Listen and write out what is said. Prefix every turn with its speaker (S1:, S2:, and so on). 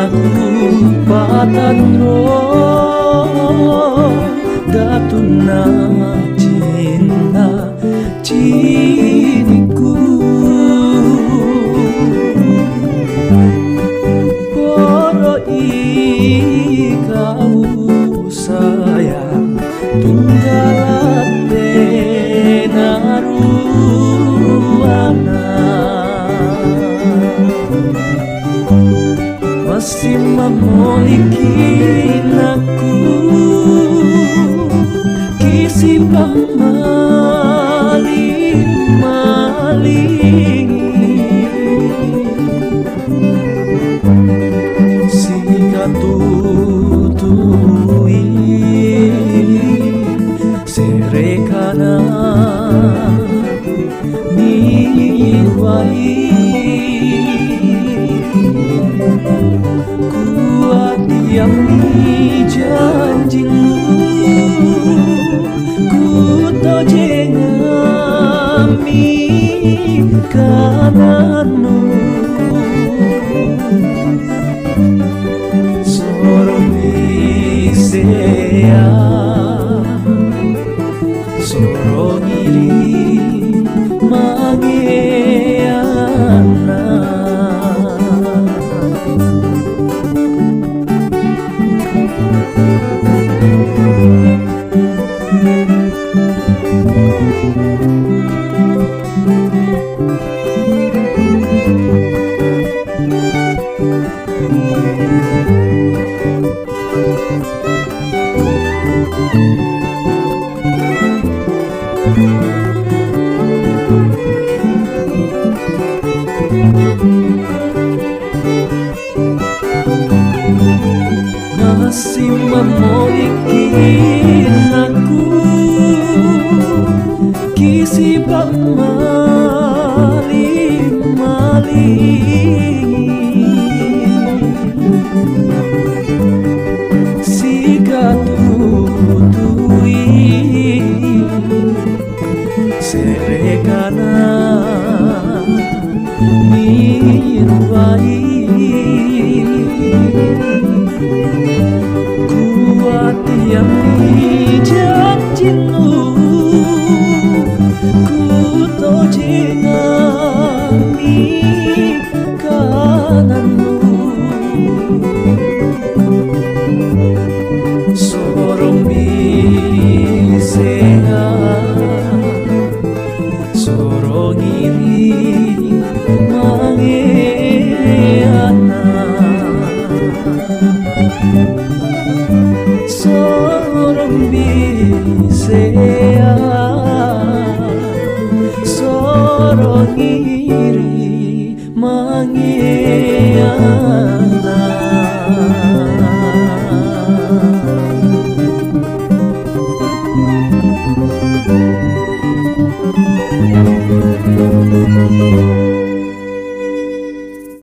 S1: aku patandro datuna cinta ciniku poro ikau sayang tunggalate naruana masih memilikin aku kisi maling sika tutui serekana niwai kuat yang janjimu ku tojengami kananu sorong isea sorong iri mangeana masih memilikin aku kisi maling sika tutui serekana miruai kuat yang janjimu ku tojengami kananmu sorong bisea sorong iri mangeana sorong bisea sorong iri mangeana.